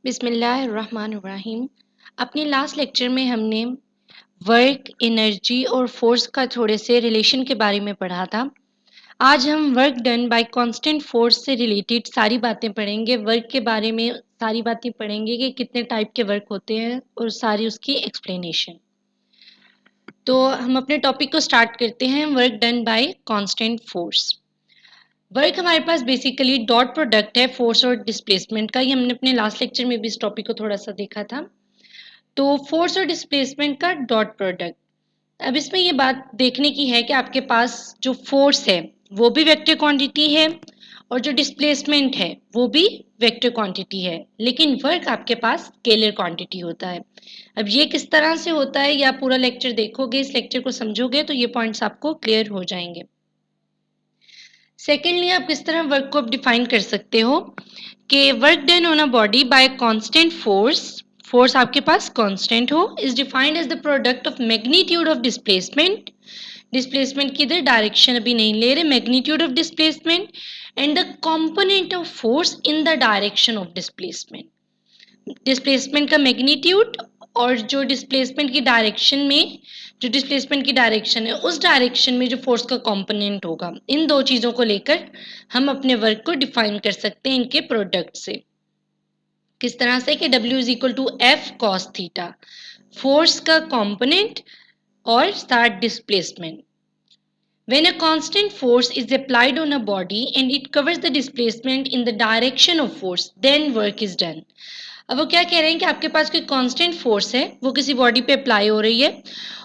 बिस्मिल्लाहिर्रहमानिर्रहीम। अपने last lecture में हमने वर्क, एनर्जी और फोर्स का थोड़े से रिलेशन के बारे में पढ़ा था। आज हम work done by constant force से रिलेटेड सारी बातें पढ़ेंगे। वर्क के बारे में सारी बातें पढ़ेंगे कि कितने टाइप के वर्क होते हैं और सारी उसकी एक्सप्लेनेशन। तो हम अपने टॉपिक को स्टार्ट करते हैं, work done by constant force. Work हमारे पास बेसिकली डॉट प्रोडक्ट है फोर्स और डिस्प्लेसमेंट का। ये हमने अपने लास्ट लेक्चर में भी इस टॉपिक को थोड़ा सा देखा था। तो फोर्स और डिस्प्लेसमेंट का डॉट प्रोडक्ट। अब इसमें ये बात देखने की है कि आपके पास जो फोर्स है वो भी वेक्टर क्वांटिटी है और जो डिस्प्लेसमेंट है वो भी वेक्टर क्वांटिटी है, लेकिन वर्क आपके पास स्केलर क्वांटिटी होता है। अब ये किस तरह से होता है, या पूरा लेक्चर देखोगे, इस लेक्चर को समझोगे तो ये पॉइंट्स आपको क्लियर हो जाएंगे। सेकेंडली, आप किस तरह वर्क को डिफाइन कर सकते हो कि work done on a body by constant force, force आपके पास कांस्टेंट हो, is defined as the product of magnitude of displacement, displacement की इधर डायरेक्शन अभी नहीं ले रहे, magnitude of displacement and the component of force in the direction of displacement. Displacement का मैग्नीट्यूड और जो डिस्प्लेसमेंट की डायरेक्शन में, जो डिस्प्लेसमेंट की डायरेक्शन है उस डायरेक्शन में जो फोर्स का कंपोनेंट होगा, इन दो चीजों को लेकर हम अपने वर्क को डिफाइन कर सकते हैं इनके प्रोडक्ट से। किस तरह से कि W is equal to F cos theta, force का कंपोनेंट और साथ displacement. When a constant force is applied on a body and it covers the displacement in the direction of force, then work is done. अब वो क्या कह रहे हैं कि आपके पास कोई कांस्टेंट फोर्स है, वो किसी बॉडी पे अप्लाई हो रही है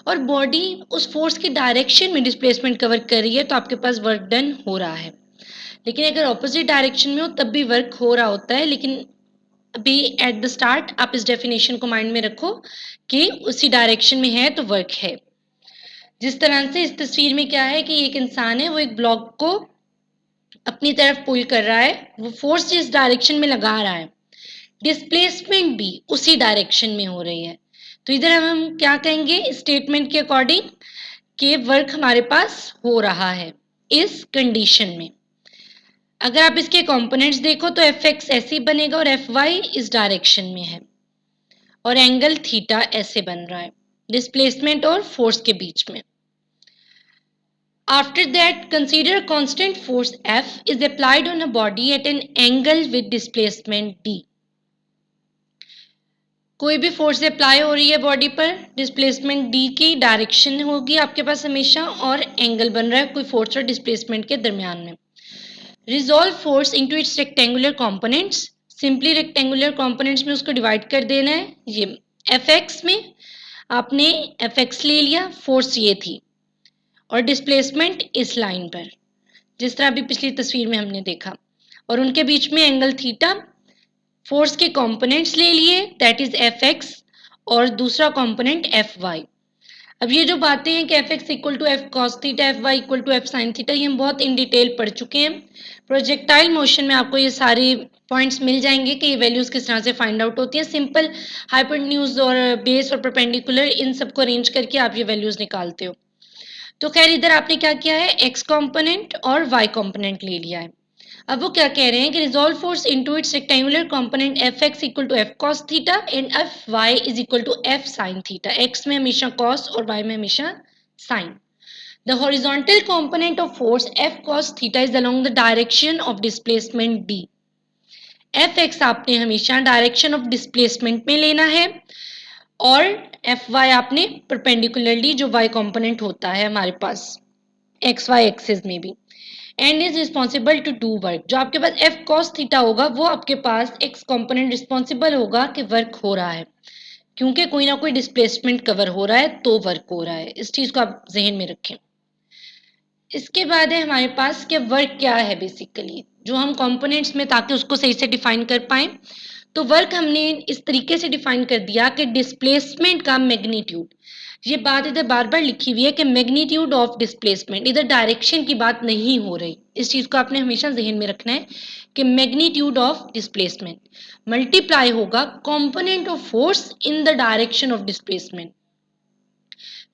और बॉडी उस फोर्स की डायरेक्शन में डिस्प्लेसमेंट कवर कर रही है, तो आपके पास वर्क डन हो रहा है। लेकिन अगर ऑपोजिट डायरेक्शन में हो तब भी वर्क हो रहा होता है, लेकिन अभी एट द स्टार्ट आप इस डेफिनेशन को माइंड में रखो कि उसी डायरेक्शन में है तो वर्क है। जिस तरह से इस तस्वीर में क्या है कि एक इंसान है, वो एक ब्लॉक को अपनी तरफ पुल कर रहा है, वो फोर्स जिस डायरेक्शन में लगा रहा है, डिस्प्लेसमेंट भी उसी डायरेक्शन में हो रही है। तो इधर हम क्या कहेंगे स्टेटमेंट के अकॉर्डिंग कि वर्क हमारे पास हो रहा है इस कंडीशन में। अगर आप इसके कंपोनेंट्स देखो तो एफ एक्स ऐसे बनेगा और एफ वाई इस डायरेक्शन में है और एंगल थीटा ऐसे बन रहा है डिस्प्लेसमेंट और फोर्स के बीच में। After that, consider constant force F is applied on a body at an angle with displacement D. कोई भी फोर्स अप्लाई हो रही है बॉडी पर, डिस्प्लेसमेंट D की डायरेक्शन होगी आपके पास हमेशा और एंगल बन रहा है कोई फोर्स और डिस्प्लेसमेंट के दरमियान में। Resolve force into its rectangular components, simply rectangular components में उसको डिवाइड कर देना है। ये एफ एक्स में आपने एफ एक्स ले लिया, फोर्स ये थी और डिस्प्लेसमेंट इस लाइन पर, जिस तरह अभी पिछली तस्वीर में हमने देखा, और उनके बीच में एंगल थीटा। फोर्स के कंपोनेंट्स ले लिए, दैट इज एफ एक्स और दूसरा कंपोनेंट एफ वाई। अब ये जो बातें हैं कि F X equal to F cos theta, F Y equal to F sine theta, ये हम बहुत इन डिटेल पढ़ चुके हैं। प्रोजेक्टाइल मोशन में आपको ये सारे पॉइंट्स मिल जाएंगे कि ये वैल्यूज किस तरह से फाइंड आउट होती हैं। सिंपल हाइपोटेन्यूज और बेस और परपेंडिकुलर, इन सबको अरेंज करके आप ये वैल्यूज निकालते हो। तो खैर इधर आपने क्या किया है, एक्स कंपोनेंट और वाई कंपोनेंट ले लिया है। अब वो क्या कह रहे हैं कि resolve force into its rectangular component F X equal to F cos theta and F Y is equal to F sine theta. X में हमेशा कॉस और वाई में हमेशा sine. The horizontal component of force F cos theta is along the direction of displacement D. F X आपने हमेशा direction of displacement में लेना है और एफ वाई आपने परपेंडिकुलरली, जो वाई कंपोनेंट होता है हमारे पास एक्स वाई एक्सिस में भी, and is responsible to do work. जो आपके पास एफ कॉस थीटा होगा वो आपके पास एक्स कंपोनेंट रिस्पॉन्सिबल होगा कि वर्क हो रहा है, क्योंकि कोई ना कोई डिस्प्लेसमेंट कवर हो रहा है तो वर्क हो रहा है। इस चीज को आप जहन में रखें। इसके बाद है हमारे पास कि वर्क क्या है बेसिकली, जो हम कंपोनेंट्स में, ताकि उसको सही से डिफाइन कर पाए, तो वर्क हमने इस तरीके से डिफाइन कर दिया कि डिस्प्लेसमेंट का मैग्नीट्यूड, ये बात इधर बार बार लिखी हुई है कि मैग्नीट्यूड ऑफ डिस्प्लेसमेंट, इधर डायरेक्शन की बात नहीं हो रही। इस चीज को आपने हमेशा जहन में रखना है कि मैग्नीट्यूड ऑफ डिस्प्लेसमेंट मल्टीप्लाई होगा component of force in the direction of displacement.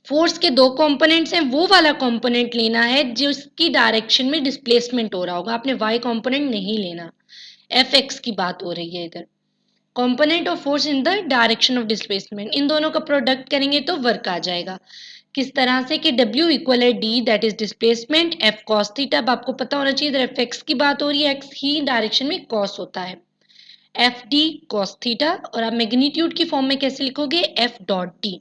Force के दो कंपोनेंट्स हैं, वो वाला कंपोनेंट लेना है जिसकी डायरेक्शन में डिस्प्लेसमेंट हो रहा होगा। आपने वाई कंपोनेंट नहीं लेना, एफ एक्स की बात हो रही है इधर। Component of force in the direction of displacement, इन दोनों का प्रोडक्ट करेंगे तो वर्क आ जाएगा। किस तरह से कि W इक्वल है D that is displacement F cos theta. अब आपको पता होना चाहिए इधर Fx की बात हो रही है, x ही डायरेक्शन में cos होता है, FD cos थीटा। और आप मैग्नीट्यूड की फॉर्म में कैसे लिखोगे, F dot D।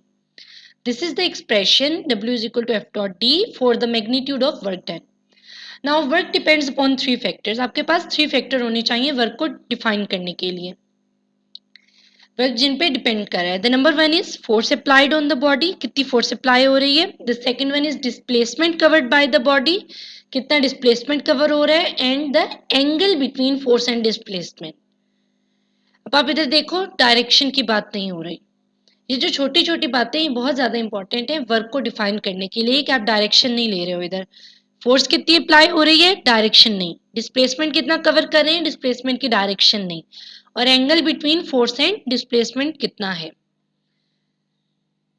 This is the expression W is equal to F dot D for the magnitude of work done. Now work depends upon 3 factors, आपके पास 3 फैक्टर होने चाहिए वर्क को डिफाइन करने के लिए। वर्क जिन पे डिपेंड कर रहा है, the number 1 is force applied on the body, कितनी फोर्स अप्लाई हो रही है। The second one is displacement covered by the body, कितना डिस्प्लेसमेंट कवर हो रहा है। And the angle between force and displacement. अब आप इधर देखो डायरेक्शन की बात नहीं हो रही। ये जो छोटी छोटी बातें ये बहुत ज्यादा इंपॉर्टेंट है वर्क को डिफाइन करने के लिए कि आप डायरेक्शन नहीं ले रहे हो। इधर फोर्स कितनी अप्लाई हो रही है, डायरेक्शन नहीं। डिस्प्लेसमेंट कितना कवर कर रहे हैं, डिस्प्लेसमेंट की डायरेक्शन नहीं। और angle between force and displacement कितना है।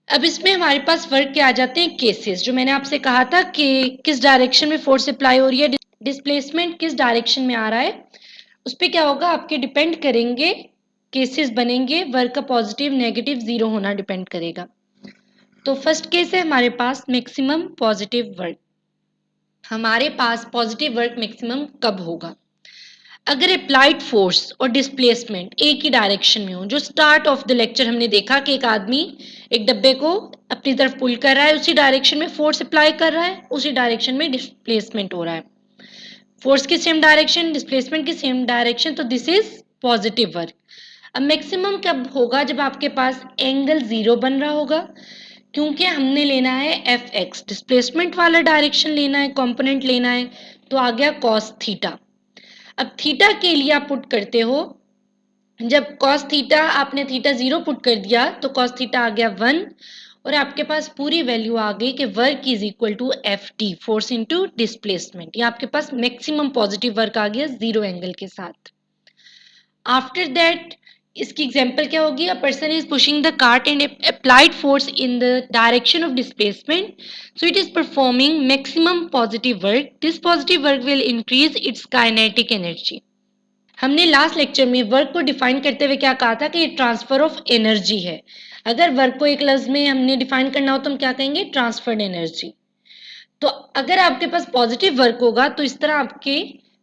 अब इसमें हमारे पास वर्क के आ जाते हैं केसेस, जो मैंने आपसे कहा था कि किस डायरेक्शन में फोर्स अप्लाई हो रही है, डिस्प्लेसमेंट किस डायरेक्शन में आ रहा है, उस पर क्या होगा आपके डिपेंड करेंगे, केसेस बनेंगे। वर्क का पॉजिटिव नेगेटिव जीरो होना डिपेंड करेगा। तो फर्स्ट केस है हमारे पास मैक्सिमम पॉजिटिव वर्क। हमारे पास पॉजिटिव वर्क मैक्सिमम कब होगा, अगर अप्लाइड फोर्स और डिस्प्लेसमेंट एक ही डायरेक्शन में हो। जो स्टार्ट ऑफ द लेक्चर हमने देखा कि एक आदमी एक डब्बे को अपनी तरफ पुल कर रहा है, उसी डायरेक्शन में फोर्स अप्लाई कर रहा है, उसी डायरेक्शन में डिस्प्लेसमेंट हो रहा है। फोर्स की सेम डायरेक्शन, डिस्प्लेसमेंट की सेम डायरेक्शन, तो दिस इज पॉजिटिव वर्क। अब मैक्सिमम कब होगा, जब आपके पास एंगल जीरो बन रहा होगा, क्योंकि हमने लेना है एफ एक्स, डिस्प्लेसमेंट वाला डायरेक्शन लेना है, कंपोनेंट लेना है। तो आ गया कॉस थीटा। अब थीटा के लिए आप पुट करते हो, जब कॉस थीटा आपने थीटा जीरो पुट कर दिया तो कॉस थीटा आ गया 1, और आपके पास पूरी वैल्यू आ गई कि work is equal to F T, force into displacement. ये आपके पास मैक्सिमम पॉजिटिव वर्क आ गया जीरो एंगल के साथ। आफ्टर दैट इसकी एग्जांपल क्या होगी, अ person is pushing the cart and applied force in the direction of displacement, so it is performing maximum positive work. This positive work will increase its kinetic energy. हमने last lecture में work को define करते हुए क्या कहा था कि ये ट्रांसफर ऑफ एनर्जी है। अगर वर्क को एक लफ्ज में हमने डिफाइन करना हो तो हम क्या कहेंगे, ट्रांसफर्ड एनर्जी। तो अगर आपके पास पॉजिटिव वर्क होगा तो इस तरह आपके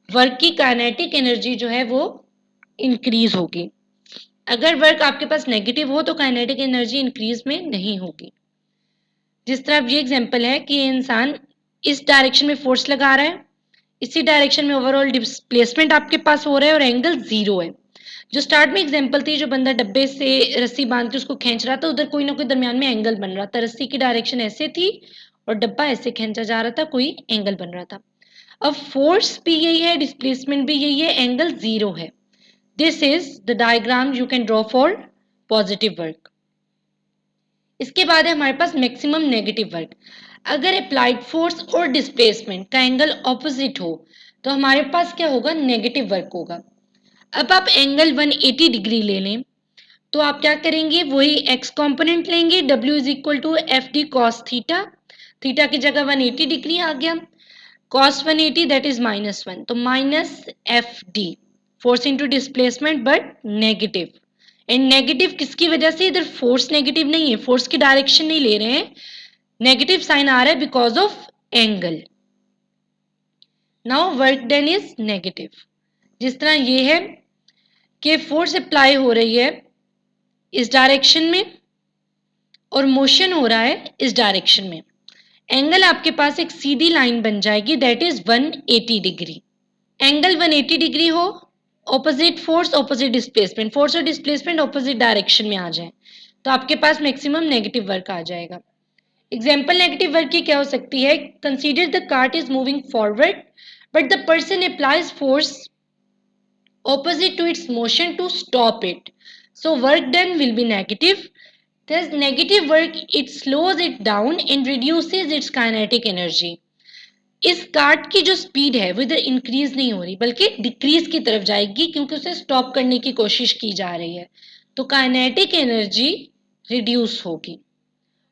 वर्क की काइनेटिक एनर्जी जो है वो इंक्रीज होगी। अगर वर्क आपके पास नेगेटिव हो तो काइनेटिक एनर्जी इंक्रीज में नहीं होगी। जिस तरह अब ये एग्जांपल है कि ये इंसान इस डायरेक्शन में फोर्स लगा रहा है, इसी डायरेक्शन में ओवरऑल डिस्प्लेसमेंट आपके पास हो रहा है और एंगल जीरो है। जो स्टार्ट में एग्जांपल थी, जो बंदा डब्बे से रस्सी बांध के उसको खींच रहा था, उधर कोई ना कोई दरमियान में एंगल बन रहा था। रस्सी की डायरेक्शन ऐसे थी और डब्बा ऐसे खींचा जा रहा था, कोई एंगल बन रहा था। अब फोर्स भी यही है, डिस्प्लेसमेंट भी यही है, एंगल जीरो है। This is the diagram you can draw for positive work. इसके बाद है हमारे पास मैक्सिमम नेगेटिव वर्क। अगर अप्लाइड फोर्स और डिस्प्लेसमेंट का एंगल ऑपोजिट हो तो हमारे पास क्या होगा, नेगेटिव वर्क होगा। अब आप एंगल 180 डिग्री ले लें तो आप क्या करेंगे, वही एक्स कंपोनेंट लेंगे, W is equal to F D cos theta. Theta की जगह 180 डिग्री आ गया, कॉस 180 दैट इज -1, तो minus F D, force into displacement but negative. And negative किसकी वजह से, इधर फोर्स नेगेटिव नहीं है, फोर्स की डायरेक्शन नहीं ले रहे हैं, नेगेटिव साइन आ रहा है because of angle. Now work done is negative. जिस तरह ये है कि फोर्स अप्लाई हो रही है इस डायरेक्शन में और मोशन हो रहा है इस डायरेक्शन में, एंगल आपके पास एक सीधी लाइन बन जाएगी that is 180 degree. Angle 180 degree हो, opposite force opposite displacement, force और डिस्प्लेसमेंट ऑपोजिट डायरेक्शन में आ जाए तो आपके पास मैक्सिमम नेगेटिव वर्क आ जाएगा। एग्जाम्पल नेगेटिव वर्क की क्या हो सकती है, consider the cart is moving forward but the person applies force opposite to its motion to stop it, so work done will be negative. Thus negative work, it slows it down and reduces its kinetic energy. इस cart की जो speed है वो इधर increase नहीं हो रही बल्कि डिक्रीज की तरफ जाएगी क्योंकि उसे स्टॉप करने की कोशिश की जा रही है, तो काइनेटिक एनर्जी रिड्यूस होगी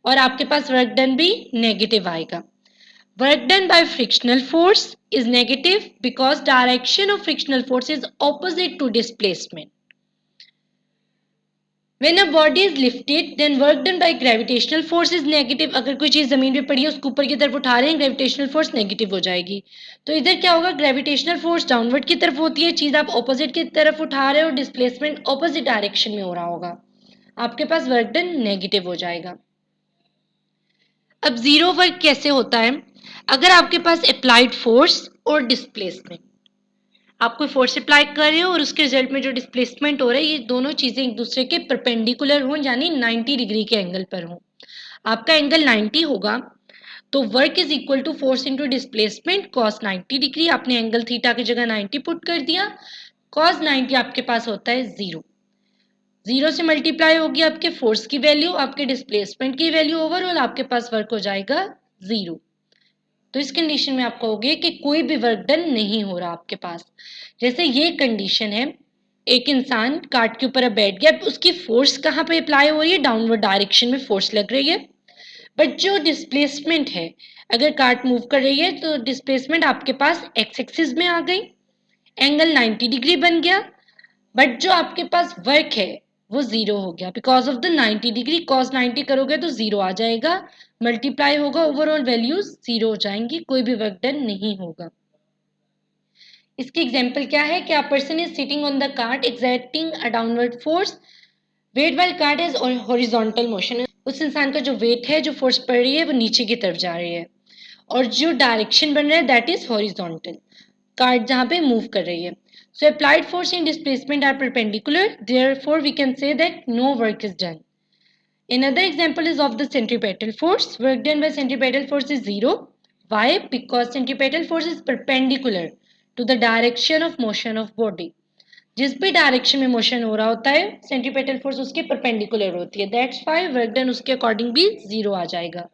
और आपके पास वर्क डन भी नेगेटिव आएगा। Work done by frictional force is negative because direction of frictional force is opposite to displacement. When a body is lifted, then work done by gravitational force is negative. अगर कोई चीज जमीन पे पड़ी है उसको ऊपर की तरफ उठा रहे हैं, ग्रेविटेशनल फोर्स नेगेटिव हो जाएगी. तो इधर क्या होगा, ग्रेविटेशनल फोर्स डाउनवर्ड की तरफ होती है, चीज आप ऑपोजिट की तरफ उठा रहे हो, डिस्प्लेसमेंट ऑपोजिट डायरेक्शन में हो रहा होगा, आपके पास वर्क डन नेगेटिव हो जाएगा. अब जीरो वर्क कैसे होता है, अगर आपके पास अप्लाइड फोर्स और डिस्प्लेसमेंट, आप कोई फोर्स अप्लाई कर रहे हो और उसके रिजल्ट में जो डिस्प्लेसमेंट हो रहा है, ये दोनों चीजें एक दूसरे के परपेंडिकुलर हों, यानी 90 डिग्री के एंगल पर हो. आपका एंगल 90 होगा तो work is equal to force into displacement cos 90 degree. आपने एंगल थीटा की जगह 90 पुट कर दिया, कॉस 90 आपके पास होता है 0. 0 से मल्टीप्लाई होगी आपके फोर्स की वैल्यू, आपके डिस्प्लेसमेंट की वैल्यू, ओवरऑल आपके पास वर्क हो जाएगा 0. तो इस कंडीशन में आप कहोगे कि कोई भी वर्क डन नहीं हो रहा आपके पास. जैसे ये कंडीशन है, एक इंसान कार्ट के ऊपर अब बैठ गया, उसकी फोर्स कहाँ पे अप्लाई हो रही है, डाउनवर्ड डायरेक्शन में फोर्स लग रही है, बट जो डिस्प्लेसमेंट है, अगर कार्ट मूव कर रही है तो डिस्प्लेसमेंट आपके पास एक्स एक्सिस में आ गई, एंगल 90 डिग्री बन गया, बट जो आपके पास वर्क है वो 0 हो गया because of the 90 degree. Cos 90 करोगे तो 0 आ जाएगा, मल्टीप्लाई होगा, ओवरऑल वैल्यूज 0 हो जाएंगी, कोई भी वर्क डन नहीं होगा. इसकी एग्जांपल क्या है कि a person is sitting on the cart exerting a downward force, weight while cart is horizontal motion. उस इंसान का जो वेट है, जो फोर्स पड़ रही है, वो नीचे की तरफ जा रही है, और जो डायरेक्शन बन रहा है दैट इज हॉरिजॉन्टल, कार्ट जहाँ पे मूव कर रही है. So applied force and displacement are perpendicular, therefore we can say that no work is done. Another example is of the centripetal force. Work done by centripetal force is 0. Why? Because centripetal force is perpendicular to the direction of motion of body. जिस भी direction में motion हो रहा होता है, centripetal force उसके perpendicular होती है, दैट्स व्हाई वर्क डन उसके अकॉर्डिंग भी 0 आ जाएगा.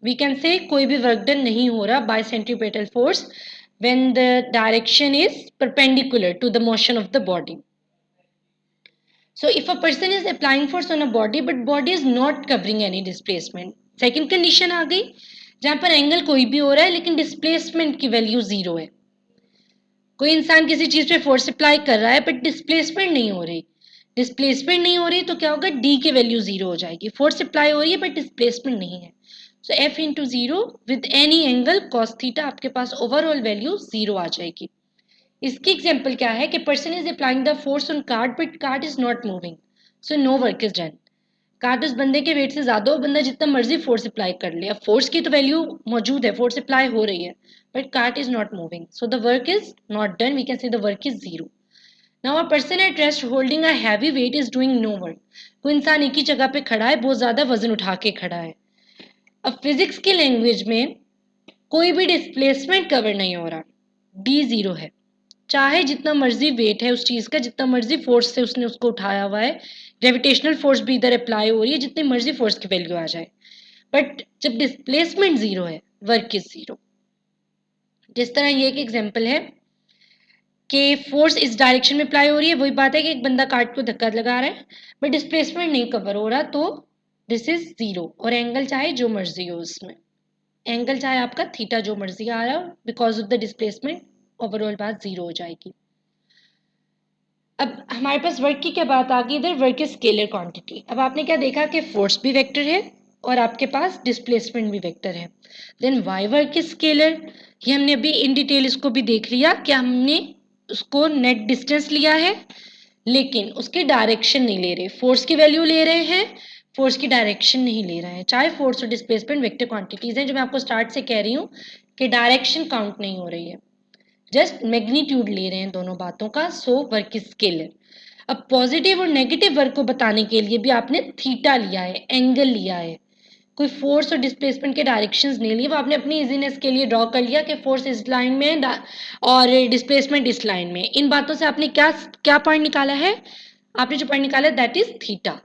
वी कैन से कोई भी वर्क डन नहीं हो रहा by centripetal force when the direction is perpendicular to the motion of the body. So if a person is applying force on a body but body is not covering any displacement, second condition आ गई जहां पर angle कोई भी हो रहा है लेकिन displacement की वैल्यू 0 है. कोई इंसान किसी चीज पे फोर्स अप्लाई कर रहा है बट डिस्प्लेसमेंट नहीं हो रही, डिस्प्लेसमेंट नहीं हो रही तो क्या होगा, डी की वैल्यू 0 हो जाएगी, फोर्स अप्लाई हो रही है बट डिस्प्लेसमेंट नहीं है. So F into 0 with any angle cos theta, आपके पास ओवरऑल वैल्यू 0 आ जाएगी. इसकी एग्जांपल क्या है कि person is applying the force on cart but cart is not moving, so no work is done. Cart उस बंदे के वेट से ज्यादा हो, बंदा जितना मर्जी फोर्स अप्लाई कर ले, अब फोर्स की तो वैल्यू मौजूद है, फोर्स अप्लाई हो रही है, but cart is not moving, so the work is not done, we can say the work is 0. Now a person at rest holding a heavy weight is doing no work. कोई इंसान एक ही जगह पे खड़ा है, बहुत ज्यादा वजन उठा के खड़ा है. अब फिजिक्स की लैंग्वेज में कोई भी डिस्प्लेसमेंट कवर नहीं हो रहा, डी 0 है, चाहे जितना मर्जी वेट है उस चीज का, जितना मर्जी फोर्स से उसने उसको उठाया हुआ है, ग्रेविटेशनल फोर्स भी इधर अप्लाई हो रही है, जितनी मर्जी फोर्स की वैल्यू आ जाए, बट जब डिस्प्लेसमेंट 0 है, वर्क इज 0. जिस तरह ये एक एग्जांपल है कि फोर्स इस डायरेक्शन में अप्लाई हो रही है, वही बात है कि एक बंदा कार्ट को धक्का लगा रहा है बट डिस्प्लेसमेंट नहीं कवर हो रहा, तो दिस इज 0. और एंगल चाहे जो मर्जी हो, उसमें एंगल चाहे आपका थीटा जो मर्जी आ रहा हो, because of the displacement overall बात 0 हो जाएगी. अब हमारे पास वर्क की क्या बात आ गई, इधर वर्क इज स्केलर क्वांटिटी. अब आपने क्या देखा कि फोर्स भी वेक्टर है और आपके पास डिस्प्लेसमेंट भी वेक्टर है, then why work is scalar. ये हमने अभी इन डिटेल इसको भी देख लिया कि हमने उसको नेट डिस्टेंस लिया है लेकिन उसकी डायरेक्शन नहीं ले रहे, फोर्स की वैल्यू ले रहे हैं, फोर्स की डायरेक्शन नहीं ले रहे हैं. चाहे फोर्स और डिस्प्लेसमेंट वेक्टर क्वांटिटीज हैं, जो मैं आपको स्टार्ट से कह रही हूँ कि डायरेक्शन काउंट नहीं हो रही है, जस्ट मैग्नीट्यूड ले रहे हैं दोनों बातों का, सो वर्क इज स्केलर. अब पॉजिटिव और नेगेटिव वर्क को बताने के लिए भी आपने थीटा लिया है, एंगल लिया है, कोई फोर्स और डिस्प्लेसमेंट के डायरेक्शंस नहीं लिए, वो आपने अपनी इजीनेस के लिए ड्रॉ कर लिया कि फोर्स इस लाइन में और डिस्प्लेसमेंट इस लाइन में. इन बातों से आपने क्या क्या पॉइंट निकाला है, आपने जो पॉइंट निकाला है दैट इज थीटा.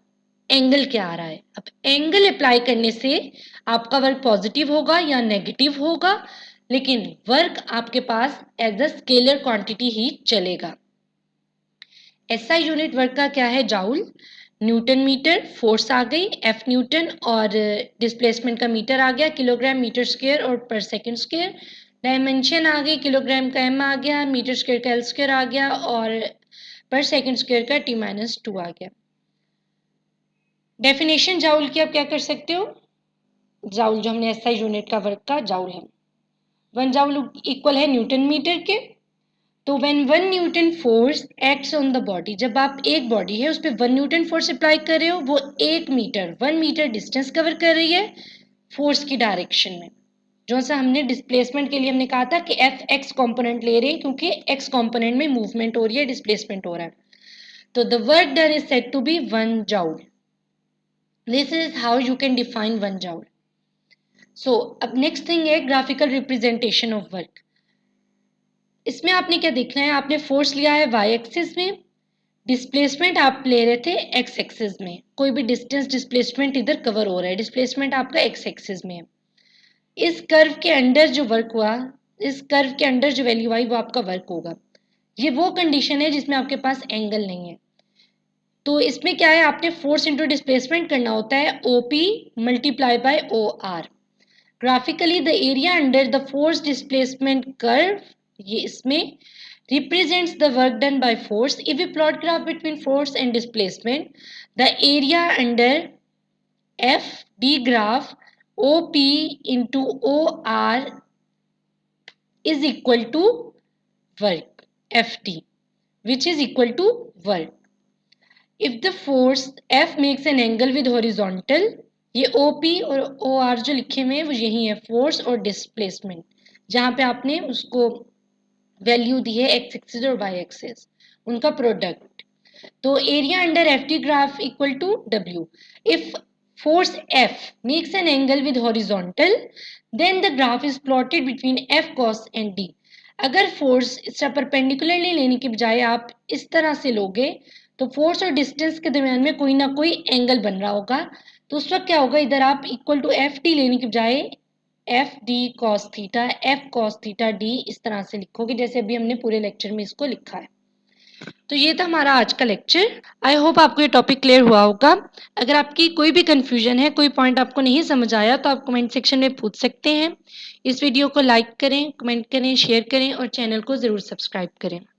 एंगल क्या आ रहा है, अब एंगल अप्लाई करने से आपका वर्क पॉजिटिव होगा या नेगेटिव होगा, लेकिन वर्क आपके पास एज अ स्केलर क्वांटिटी ही चलेगा. एसआई यूनिट वर्क का क्या है, जाउल. न्यूटन मीटर फोर्स आ गई, एफ न्यूटन, और डिस्प्लेसमेंट का मीटर आ गया, किलोग्राम मीटर स्क्वायर और पर सेकंड स्क्वायर. डायमेंशन आ गई, किलोग्राम का एम आ गया, मीटर स्क्वायर का एल स्क्वायर आ गया, और पर सेकंड स्क्वायर का टी-2 आ गया. डेफिनेशन जाउल की आप क्या कर सकते हो, जाउल जो हमने एसआई यूनिट का वर्क का जाउल है, 1 जाउल इक्वल है न्यूटन मीटर के। तो when 1 Newton force acts on the body, जब आप एक बॉडी है उस पर 1 न्यूटन फोर्स अप्लाई कर रहे हो, वो 1 मीटर डिस्टेंस कवर कर रही है फोर्स की डायरेक्शन में। जो सा हमने डिस्प्लेसमेंट के लिए हमने कहा था कि एफ एक्स कॉम्पोनेंट ले रहे हैं क्योंकि एक्स कॉम्पोनेंट में मूवमेंट हो रही है, डिस्प्लेसमेंट हो रहा है। तो the work done is said to be 1 joule. This is how you can define 1 joule. So अब नेक्स्ट थिंग है ग्राफिकल रिप्रेजेंटेशन ऑफ वर्क। इसमें आपने क्या देखना है, आपने फोर्स लिया है वाई एक्सिस में, डिस्प्लेसमेंट आप ले रहे थे एक्स एक्सिस में, कोई भी डिस्टेंस डिस्प्लेसमेंट इधर कवर हो रहा है, डिस्प्लेसमेंट आपका एक्स एक्सिस में है। इस कर्व के अंडर जो वर्क हुआ, इस कर्व के अंडर जो वैल्यू आई वो आपका वर्क होगा। ये वो कंडीशन है जिसमें आपके पास एंगल नहीं है। तो इसमें क्या है, आपने फोर्स इंटू डिस्प्लेसमेंट करना होता है OP multiply by OR। Graphically the area under the force displacement curve, ये इसमें represents the work done by force. If we plot graph between force and displacement, the area under FD graph OP into OR is equal to work FT, which is equal to work. If the force F makes an angle with horizontal, ये OP और OR जो लिखे हुए हैं वो यही है, force और डिस्प्लेसमेंट, जहां पे आपने उसको वैल्यू दी है एक्स एक्सिस और वाई एक्सिस, उनका प्रोडक्ट। तो area under FT graph equal to W। If force F makes an angle with horizontal, then the graph is plotted between F cos and D. अगर force इसका perpendicularly लेने के बजाय आप इस तरह से लोगे तो फोर्स और डिस्टेंस के दरमियान में कोई ना कोई एंगल बन रहा होगा। तो उस वक्त क्या होगा, इधर आप इक्वल टू एफ डी लेने के बजाय F D cos theta, F cos theta D इस तरह से लिखोगे, जैसे अभी हमने पूरे लेक्चर में इसको लिखा है। तो ये था हमारा आज का लेक्चर। आई होप आपको ये टॉपिक क्लियर हुआ होगा। अगर आपकी कोई भी कंफ्यूजन है, कोई पॉइंट आपको नहीं समझ आया तो आप कमेंट सेक्शन में पूछ सकते हैं। इस वीडियो को लाइक करें, कमेंट करें, शेयर करें और चैनल को ज़रूर सब्सक्राइब करें।